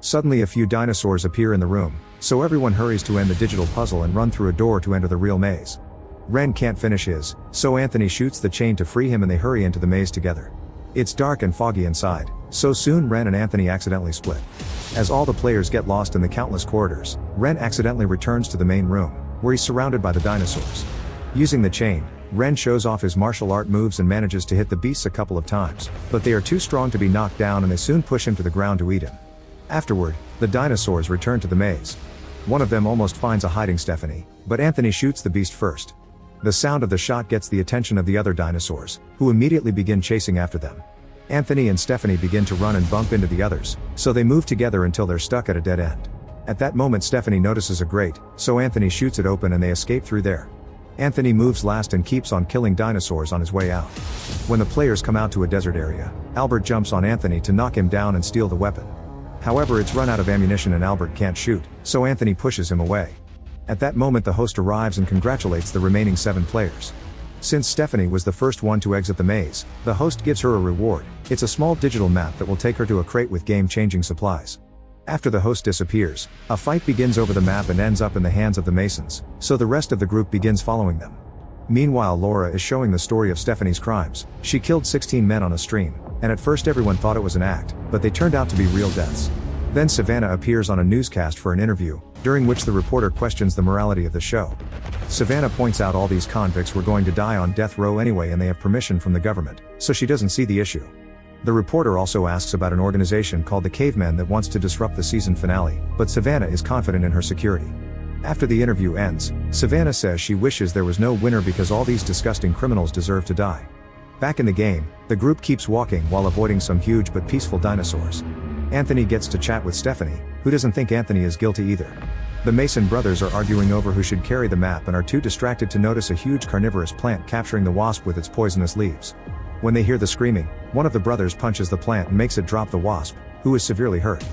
Suddenly a few dinosaurs appear in the room, so everyone hurries to end the digital puzzle and run through a door to enter the real maze. Ren can't finish his, so Anthony shoots the chain to free him and they hurry into the maze together. It's dark and foggy inside, so soon Ren and Anthony accidentally split. As all the players get lost in the countless corridors, Ren accidentally returns to the main room, where he's surrounded by the dinosaurs. Using the chain, Ren shows off his martial art moves and manages to hit the beasts a couple of times, but they are too strong to be knocked down and they soon push him to the ground to eat him. Afterward, the dinosaurs return to the maze. One of them almost finds a hiding Stephanie, but Anthony shoots the beast first. The sound of the shot gets the attention of the other dinosaurs, who immediately begin chasing after them. Anthony and Stephanie begin to run and bump into the others, so they move together until they're stuck at a dead end. At that moment Stephanie notices a grate, so Anthony shoots it open and they escape through there. Anthony moves last and keeps on killing dinosaurs on his way out. When the players come out to a desert area, Albert jumps on Anthony to knock him down and steal the weapon. However, it's run out of ammunition and Albert can't shoot, so Anthony pushes him away. At that moment the host arrives and congratulates the remaining 7 players. Since Stephanie was the first one to exit the maze, the host gives her a reward. It's a small digital map that will take her to a crate with game-changing supplies. After the host disappears, a fight begins over the map and ends up in the hands of the Masons, so the rest of the group begins following them. Meanwhile, Laura is showing the story of Stephanie's crimes. She killed 16 men on a stream, and at first everyone thought it was an act, but they turned out to be real deaths. Then Savannah appears on a newscast for an interview, during which the reporter questions the morality of the show. Savannah points out all these convicts were going to die on death row anyway and they have permission from the government, so she doesn't see the issue. The reporter also asks about an organization called the Cavemen that wants to disrupt the season finale, but Savannah is confident in her security. After the interview ends, Savannah says she wishes there was no winner because all these disgusting criminals deserve to die. Back in the game, the group keeps walking while avoiding some huge but peaceful dinosaurs. Anthony gets to chat with Stephanie, who doesn't think Anthony is guilty either. The Mason brothers are arguing over who should carry the map and are too distracted to notice a huge carnivorous plant capturing the wasp with its poisonous leaves. When they hear the screaming, one of the brothers punches the plant and makes it drop the wasp, who is severely hurt.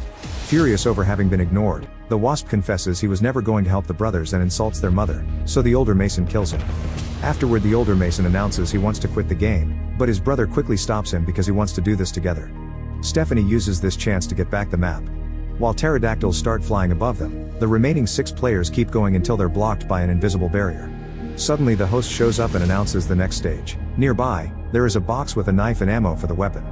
Furious over having been ignored, the wasp confesses he was never going to help the brothers and insults their mother, so the older Mason kills him. Afterward, the older Mason announces he wants to quit the game, but his brother quickly stops him because he wants to do this together. Stephanie uses this chance to get back the map. While pterodactyls start flying above them, the remaining 6 players keep going until they're blocked by an invisible barrier. Suddenly the host shows up and announces the next stage. Nearby, there is a box with a knife and ammo for the weapon.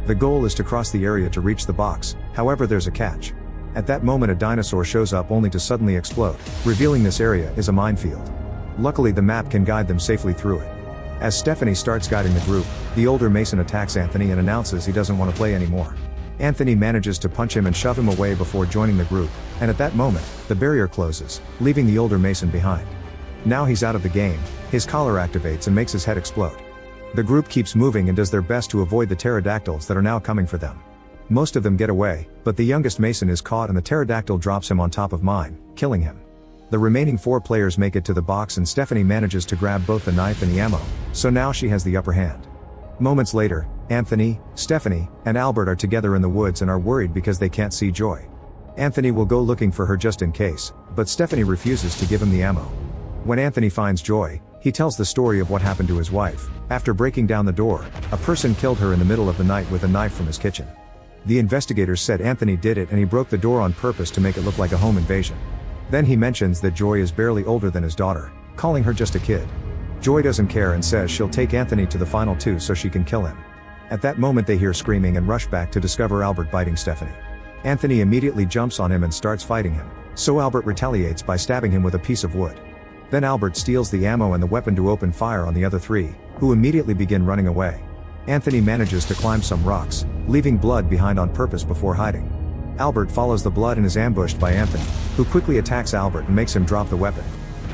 The goal is to cross the area to reach the box, however there's a catch. At that moment a dinosaur shows up only to suddenly explode, revealing this area is a minefield. Luckily the map can guide them safely through it. As Stephanie starts guiding the group, the older Mason attacks Anthony and announces he doesn't want to play anymore. Anthony manages to punch him and shove him away before joining the group, and at that moment, the barrier closes, leaving the older Mason behind. Now he's out of the game, his collar activates and makes his head explode. The group keeps moving and does their best to avoid the pterodactyls that are now coming for them. Most of them get away, but the youngest Mason is caught and the pterodactyl drops him on top of mine, killing him. The remaining 4 players make it to the box and Stephanie manages to grab both the knife and the ammo, so now she has the upper hand. Moments later, Anthony, Stephanie, and Albert are together in the woods and are worried because they can't see Joy. Anthony will go looking for her just in case, but Stephanie refuses to give him the ammo. When Anthony finds Joy, he tells the story of what happened to his wife. After breaking down the door, a person killed her in the middle of the night with a knife from his kitchen. The investigators said Anthony did it and he broke the door on purpose to make it look like a home invasion. Then he mentions that Joy is barely older than his daughter, calling her just a kid. Joy doesn't care and says she'll take Anthony to the final 2 so she can kill him. At that moment they hear screaming and rush back to discover Albert biting Stephanie. Anthony immediately jumps on him and starts fighting him, so Albert retaliates by stabbing him with a piece of wood. Then Albert steals the ammo and the weapon to open fire on the other 3, who immediately begin running away. Anthony manages to climb some rocks, leaving blood behind on purpose before hiding. Albert follows the blood and is ambushed by Anthony, who quickly attacks Albert and makes him drop the weapon.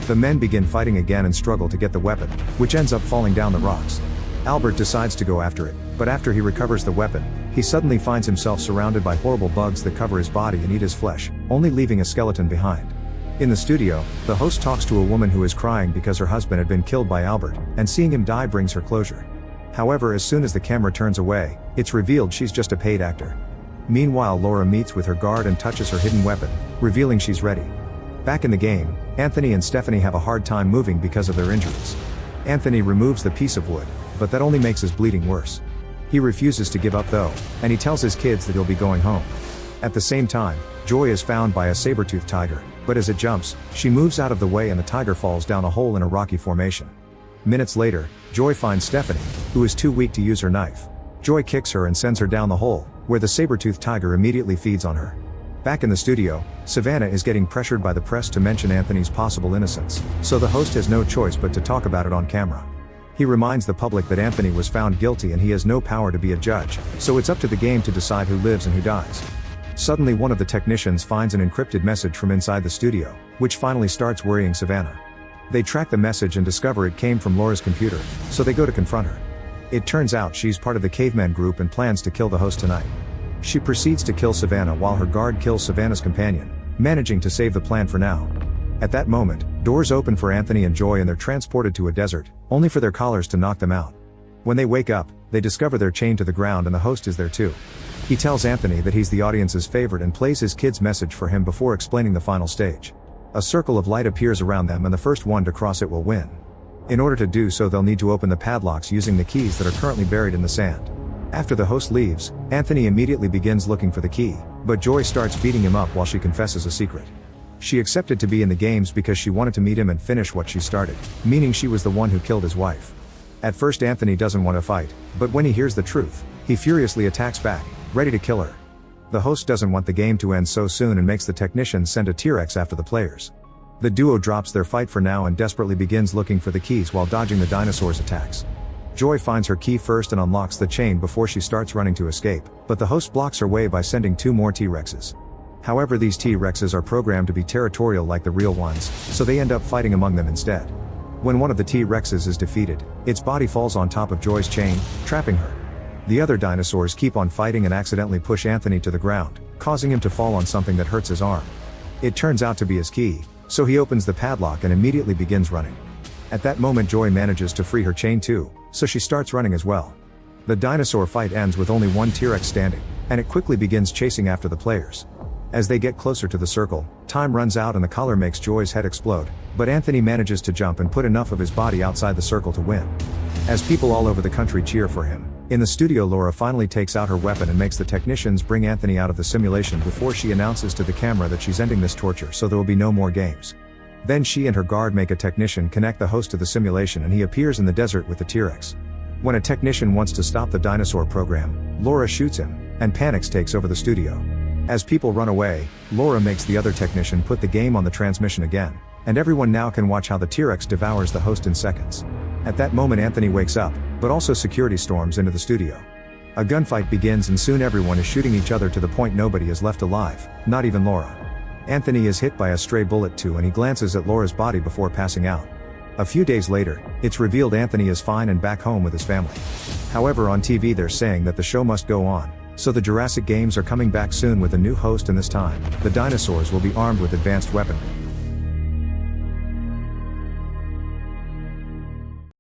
The men begin fighting again and struggle to get the weapon, which ends up falling down the rocks. Albert decides to go after it, but after he recovers the weapon, he suddenly finds himself surrounded by horrible bugs that cover his body and eat his flesh, only leaving a skeleton behind. In the studio, the host talks to a woman who is crying because her husband had been killed by Albert, and seeing him die brings her closure. However, as soon as the camera turns away, it's revealed she's just a paid actor. Meanwhile, Laura meets with her guard and touches her hidden weapon, revealing she's ready. Back in the game, Anthony and Stephanie have a hard time moving because of their injuries. Anthony removes the piece of wood, but that only makes his bleeding worse. He refuses to give up though, and he tells his kids that he'll be going home. At the same time, Joy is found by a saber-toothed tiger, but as it jumps, she moves out of the way and the tiger falls down a hole in a rocky formation. Minutes later, Joy finds Stephanie, who is too weak to use her knife. Joy kicks her and sends her down the hole, where the saber-toothed tiger immediately feeds on her. Back in the studio, Savannah is getting pressured by the press to mention Anthony's possible innocence, so the host has no choice but to talk about it on camera. He reminds the public that Anthony was found guilty and he has no power to be a judge, so it's up to the game to decide who lives and who dies. Suddenly one of the technicians finds an encrypted message from inside the studio, which finally starts worrying Savannah. They track the message and discover it came from Laura's computer, so they go to confront her. It turns out she's part of the caveman group and plans to kill the host tonight. She proceeds to kill Savannah while her guard kills Savannah's companion, managing to save the plan for now. At that moment, doors open for Anthony and Joy and they're transported to a desert, only for their collars to knock them out. When they wake up, they discover they're chained to the ground and the host is there too. He tells Anthony that he's the audience's favorite and plays his kid's message for him before explaining the final stage. A circle of light appears around them and the first one to cross it will win. In order to do so they'll need to open the padlocks using the keys that are currently buried in the sand. After the host leaves, Anthony immediately begins looking for the key, but Joy starts beating him up while she confesses a secret. She accepted to be in the games because she wanted to meet him and finish what she started, meaning she was the one who killed his wife. At first Anthony doesn't want to fight, but when he hears the truth, he furiously attacks back, ready to kill her. The host doesn't want the game to end so soon and makes the technicians send a T-Rex after the players. The duo drops their fight for now and desperately begins looking for the keys while dodging the dinosaurs' attacks. Joy finds her key first and unlocks the chain before she starts running to escape, but the host blocks her way by sending 2 more T-Rexes. However, these T-Rexes are programmed to be territorial like the real ones, so they end up fighting among them instead. When one of the T-Rexes is defeated, its body falls on top of Joy's chain, trapping her. The other dinosaurs keep on fighting and accidentally push Anthony to the ground, causing him to fall on something that hurts his arm. It turns out to be his key, so he opens the padlock and immediately begins running. At that moment Joy manages to free her chain too, so she starts running as well. The dinosaur fight ends with only one T-Rex standing, and it quickly begins chasing after the players. As they get closer to the circle, time runs out and the collar makes Joy's head explode, but Anthony manages to jump and put enough of his body outside the circle to win. As people all over the country cheer for him, in the studio Laura finally takes out her weapon and makes the technicians bring Anthony out of the simulation before she announces to the camera that she's ending this torture so there will be no more games. Then she and her guard make a technician connect the host to the simulation and he appears in the desert with the T-Rex. When a technician wants to stop the dinosaur program, Laura shoots him, and panics takes over the studio. As people run away, Laura makes the other technician put the game on the transmission again, and everyone now can watch how the T-Rex devours the host in seconds. At that moment Anthony wakes up, but also security storms into the studio. A gunfight begins and soon everyone is shooting each other to the point nobody is left alive, not even Laura. Anthony is hit by a stray bullet too and he glances at Laura's body before passing out. A few days later, it's revealed Anthony is fine and back home with his family. However, on TV they're saying that the show must go on, so the Jurassic Games are coming back soon with a new host and this time, the dinosaurs will be armed with advanced weaponry.